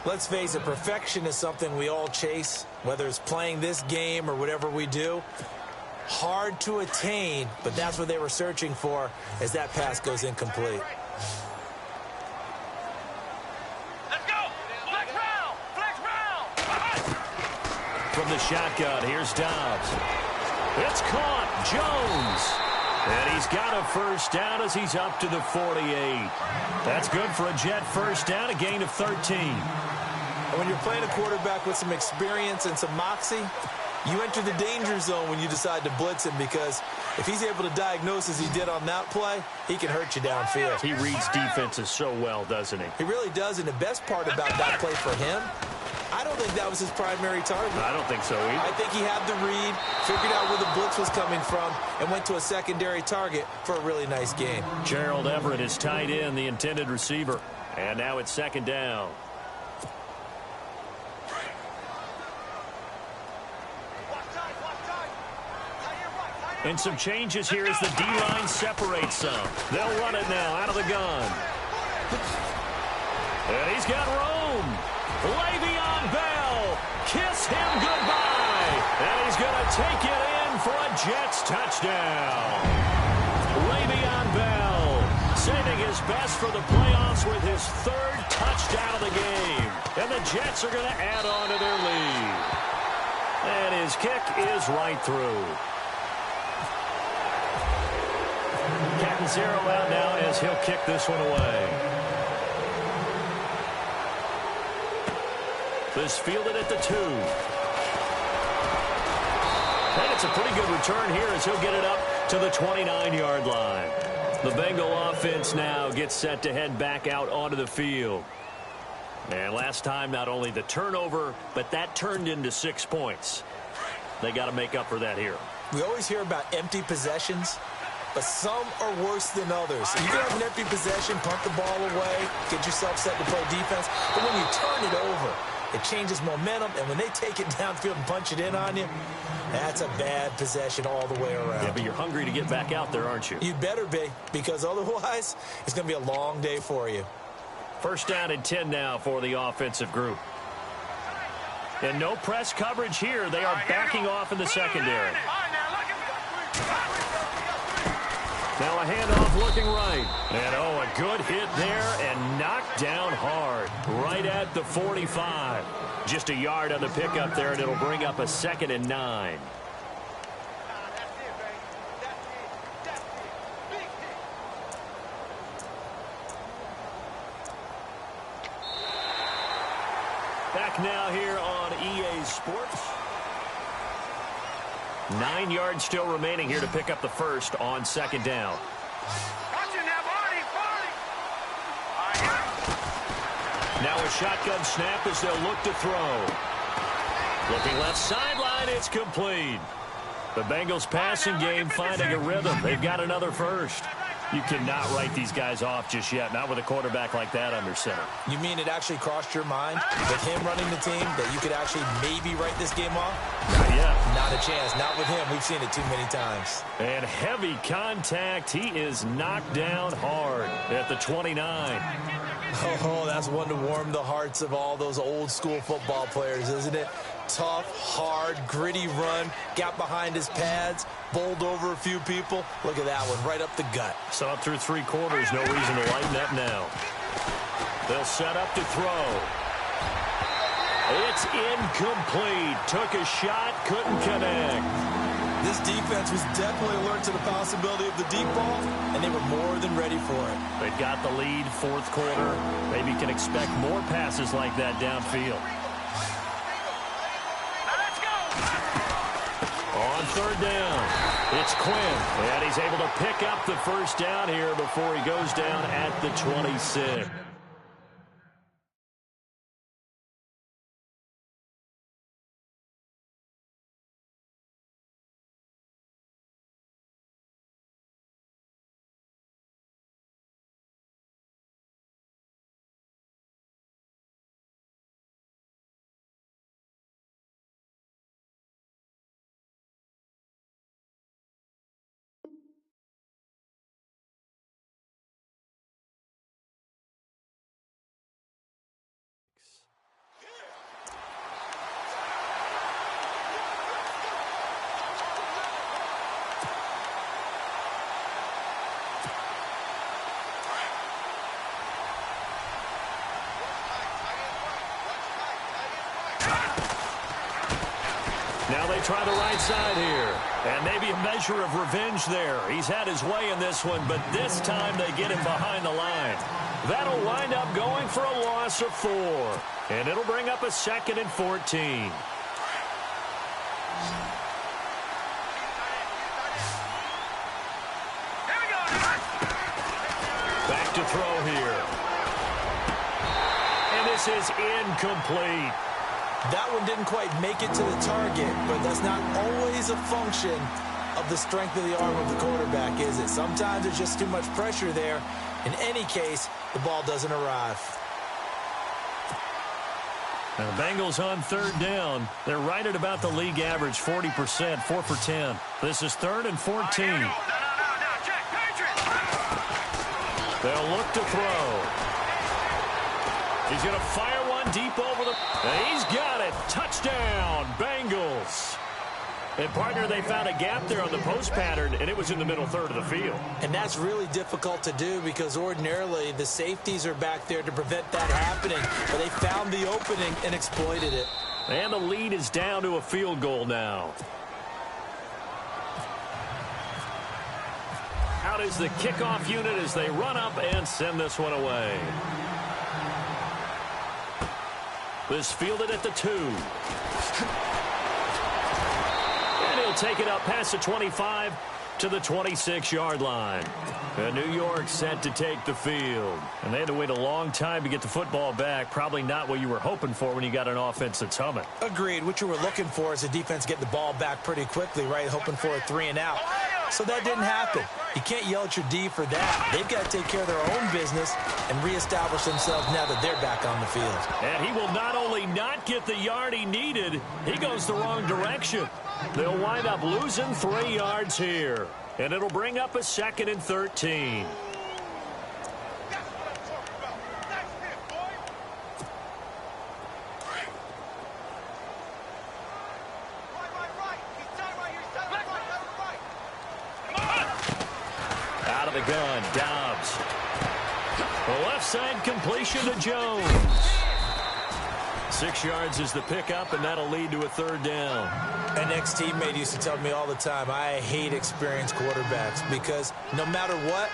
Let's face it, perfection is something we all chase, whether it's playing this game or whatever we do. Hard to attain, but that's what they were searching for as that pass goes incomplete. from the shotgun. Here's Dobbs. It's caught. Jones. And he's got a first down as he's up to the 48. That's good for a Jet first down, a gain of 13. And when you're playing a quarterback with some experience and some moxie, you enter the danger zone when you decide to blitz him, because if he's able to diagnose as he did on that play, he can hurt you downfield. He reads defenses so well, doesn't he? He really does, and the best part about that play for him, I don't think that was his primary target. I don't think so either. I think he had the read, figured out where the blitz was coming from, and went to a secondary target for a really nice gain. Gerald Everett is tight end, the intended receiver. And now it's second down. And some changes here as the D-line separates some. They'll run it now out of the gun. And he's got Rome. Le'Veon Bell. Kiss him goodbye. And he's going to take it in for a Jets touchdown. Le'Veon Bell saving his best for the playoffs with his third touchdown of the game. And the Jets are going to add on to their lead. And his kick is right through. Catanzaro out now as he'll kick this one away. This fielded at the 2. And it's a pretty good return here as he'll get it up to the 29-yard line. The Bengal offense now gets set to head back out onto the field. And last time, not only the turnover, but that turned into 6 points. They got to make up for that here. We always hear about empty possessions, but some are worse than others. You can have an empty possession, punt the ball away, get yourself set to play defense, but when you turn it over, it changes momentum, and when they take it downfield and punch it in on you, that's a bad possession all the way around. Yeah, but you're hungry to get back out there, aren't you? You'd better be, because otherwise, it's going to be a long day for you. First down and 10 now for the offensive group. And no press coverage here. They are backing off in the secondary. Now a handoff looking right. And, oh, a good hit there and knocked down hard. Right at the 45. Just a yard on the pickup there, and it'll bring up a 2nd and 9. Back now here on EA Sports. 9 yards still remaining here to pick up the first on 2nd down. Now a shotgun snap as they'll look to throw. Looking left sideline, it's complete. The Bengals passing game finding a rhythm. They've got another first. You cannot write these guys off just yet, not with a quarterback like that under center. You mean it actually crossed your mind with him running the team that you could actually maybe write this game off? Not yet. Not a chance. Not with him. We've seen it too many times. And heavy contact. He is knocked down hard at the 29. Oh, that's one to warm the hearts of all those old school football players, isn't it? Tough, hard, gritty run, got behind his pads, bowled over a few people. Look at that one, right up the gut. Saw it through 3 quarters, no reason to lighten up now. They'll set up to throw. It's incomplete. Took a shot, couldn't connect. This defense was definitely alert to the possibility of the deep ball, and they were more than ready for it. They've got the lead, 4th quarter. Maybe can expect more passes like that downfield. On 3rd down, it's Quinn, and he's able to pick up the first down here before he goes down at the 26. Now they try the right side here. And maybe a measure of revenge there. He's had his way in this one, but this time they get him behind the line. That'll wind up going for a loss of 4. And it'll bring up a 2nd and 14. Back to throw here. And this is incomplete. That one didn't quite make it to the target, but that's not always a function of the strength of the arm of the quarterback, is it? Sometimes there's just too much pressure there. In any case, the ball doesn't arrive. Now the Bengals on 3rd down. They're right at about the league average, 40%, 4 for 10. This is 3rd and 14. They'll look to throw. He's going to fire one deep over the... And he's got it. Touchdown, Bengals. And, partner, they found a gap there on the post pattern, and it was in the middle third of the field. And that's really difficult to do because ordinarily the safeties are back there to prevent that happening. But they found the opening and exploited it. And the lead is down to a field goal now. Out is the kickoff unit as they run up and send this one away. This fielded at the 2. And he'll take it up past the 25 to the 26-yard line. And New York set to take the field. And they had to wait a long time to get the football back. Probably not what you were hoping for when you got an offense that's humming. Agreed. What you were looking for is the defense getting the ball back pretty quickly, right? Hoping for a 3 and out. So that didn't happen. You can't yell at your D for that. They've got to take care of their own business and reestablish themselves now that they're back on the field. And he will not only not get the yard he needed, he goes the wrong direction. They'll wind up losing 3 yards here. And it'll bring up a 2nd and 13. Out of the gun, Dobbs. The left side completion to Jones. 6 yards is the pickup, and that'll lead to a 3rd down. An ex-teammate used to tell me all the time, I hate experienced quarterbacks because no matter what,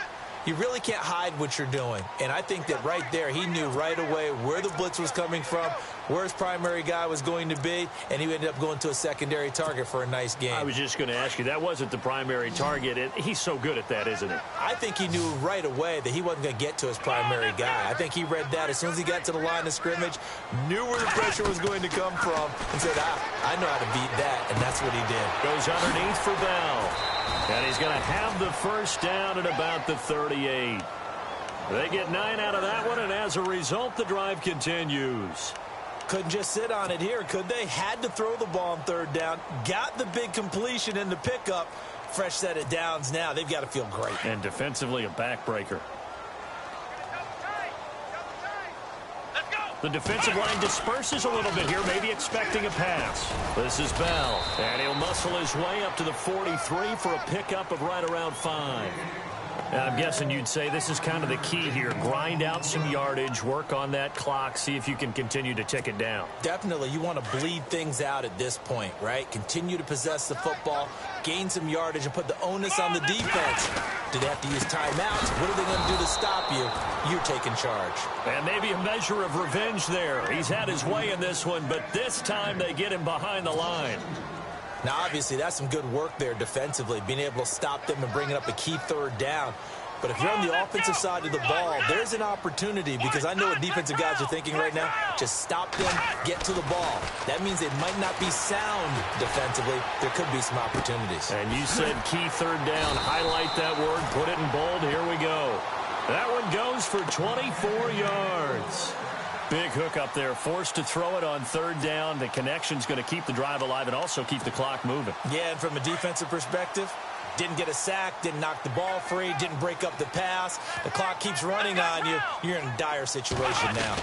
you really can't hide what you're doing. And I think that right there, he knew right away where the blitz was coming from, where his primary guy was going to be, and he ended up going to a secondary target for a nice game. I was just going to ask you, that wasn't the primary target. He's so good at that, isn't he? I think he knew right away that he wasn't going to get to his primary guy. I think he read that as soon as he got to the line of scrimmage, knew where the pressure was going to come from, and said, I know how to beat that, and that's what he did. Goes underneath for Bell. And he's going to have the 1st down at about the 38. They get 9 out of that one, and as a result, the drive continues. Couldn't just sit on it here, could they? Had to throw the ball on 3rd down. Got the big completion in the pickup. Fresh set of downs now. They've got to feel great. And defensively, a backbreaker. The defensive line disperses a little bit here, maybe expecting a pass. This is Bell, and he'll muscle his way up to the 43 for a pickup of right around 5. And I'm guessing you'd say this is kind of the key here. Grind out some yardage, work on that clock, see if you can continue to tick it down. Definitely. You want to bleed things out at this point, right? Continue to possess the football, gain some yardage, and put the onus on the defense. Do they have to use timeouts? What are they going to do to stop you? You're taking charge. And maybe a measure of revenge there. He's had his way in this one, but this time they get him behind the line. Now, obviously, that's some good work there defensively, being able to stop them and bringing up a key 3rd down. But if you're on the offensive side of the ball, there's an opportunity because I know what defensive guys are thinking right now. Just stop them, get to the ball. That means they might not be sound defensively. There could be some opportunities. And you said key 3rd down. Highlight that word. Put it in bold. Here we go. That one goes for 24 yards. Big hook up there. Forced to throw it on 3rd down. The connection's going to keep the drive alive and also keep the clock moving. Yeah, and from a defensive perspective, didn't get a sack, didn't knock the ball free, didn't break up the pass. The clock keeps running on you. You're in a dire situation now.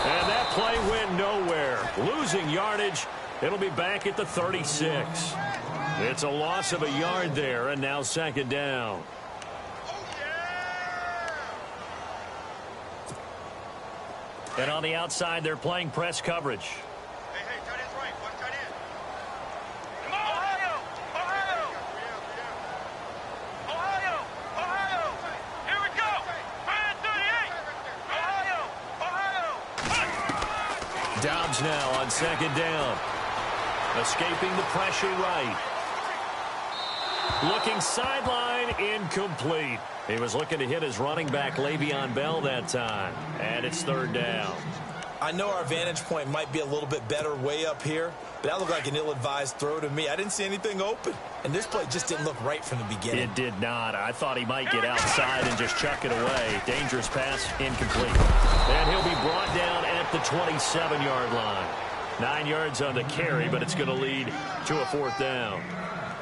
And that play went nowhere. Losing yardage. It'll be back at the 36. It's a loss of a yard there, and now 2nd down. And on the outside, they're playing press coverage. Dobbs now on second down. Escaping the pressure right. Looking sideline, incomplete. He was looking to hit his running back, Le'Veon Bell, that time. And it's third down. I know our vantage point might be a little bit better way up here, but that looked like an ill-advised throw to me. I didn't see anything open, and this play just didn't look right from the beginning. It did not. I thought he might get outside and just chuck it away. Dangerous pass, incomplete. And he'll be brought down at the 27-yard line. 9 yards on the carry, but it's going to lead to a fourth down.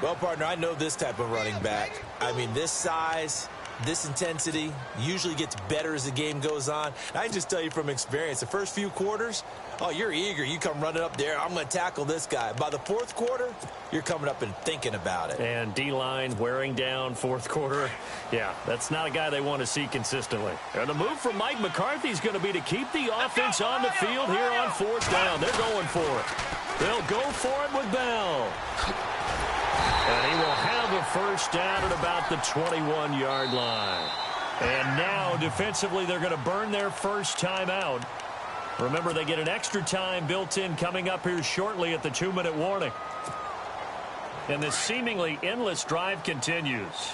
Well, partner, I know this type of running back. I mean, this size, this intensity usually gets better as the game goes on. And I can just tell you from experience, the first few quarters, oh, you're eager. You come running up there, I'm going to tackle this guy. By the fourth quarter, you're coming up and thinking about it. And D-line wearing down fourth quarter. Yeah, that's not a guy they want to see consistently. And the move from Mike McCarthy is going to be to keep the offense on the field here on fourth down. They're going for it. They'll go for it with Bell. And he will have a first down at about the 21-yard line. And now, defensively, they're going to burn their first timeout. Remember, they get an extra time built in coming up here shortly at the 2-minute warning. And this seemingly endless drive continues.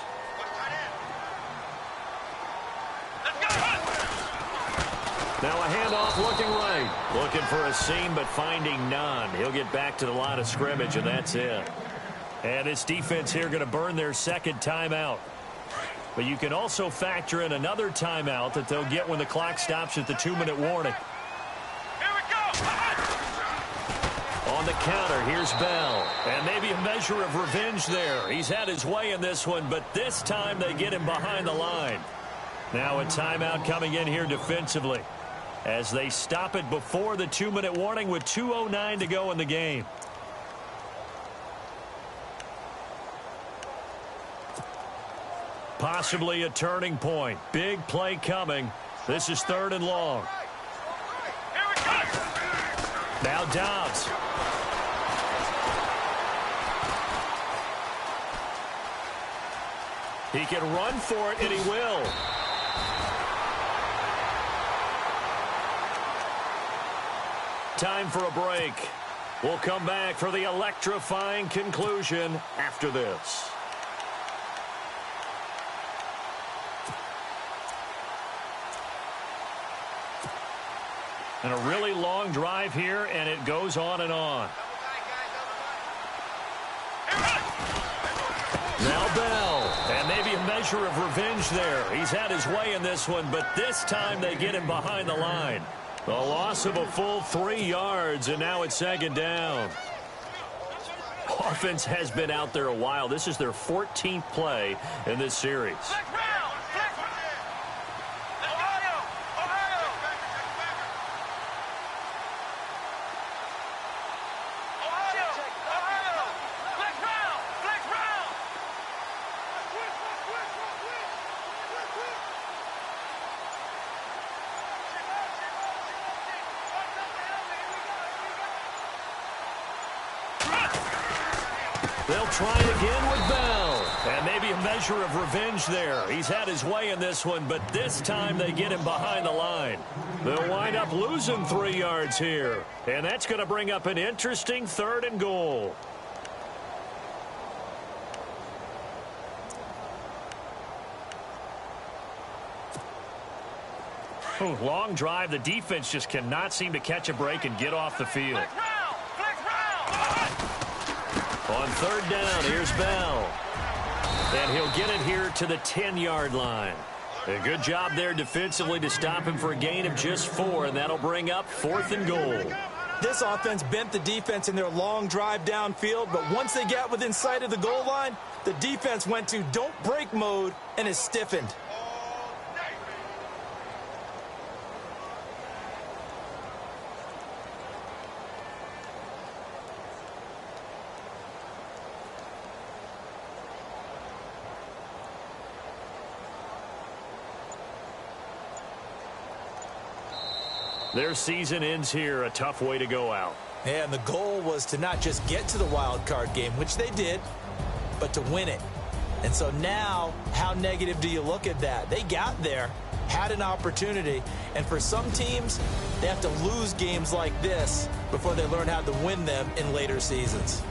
Now a handoff looking right. Looking for a seam, but finding none. He'll get back to the line of scrimmage, and that's it. And this defense here going to burn their second timeout. But you can also factor in another timeout that they'll get when the clock stops at the 2-minute warning. Here we go. On the counter, here's Bell. And maybe a measure of revenge there. He's had his way in this one, but this time they get him behind the line. Now a timeout coming in here defensively as they stop it before the 2-minute warning with 2:09 to go in the game. Possibly a turning point. Big play coming. This is 3rd and long. Here we go. Now Dobbs. He can run for it, and he will. Time for a break. We'll come back for the electrifying conclusion after this. And a really long drive here, and it goes on and on. Now Bell, and maybe a measure of revenge there. He's had his way in this one, but this time they get him behind the line. A loss of a full 3 yards, and now it's 2nd down. Offense has been out there a while. This is their 14th play in this series. They'll try it again with Bell. And maybe a measure of revenge there. He's had his way in this one, but this time they get him behind the line. They'll wind up losing 3 yards here. And that's going to bring up an interesting 3rd and goal. Ooh, long drive. The defense just cannot seem to catch a break and get off the field. On 3rd down, here's Bell. And he'll get it here to the 10-yard line. A good job there defensively to stop him for a gain of just 4, and that'll bring up 4th and goal. This offense bent the defense in their long drive downfield, but once they got within sight of the goal line, the defense went to don't break mode and is stiffened. Their season ends here, a tough way to go out. And the goal was to not just get to the wild card game, which they did, but to win it. And so now, how negative do you look at that? They got there, had an opportunity. And for some teams, they have to lose games like this before they learn how to win them in later seasons.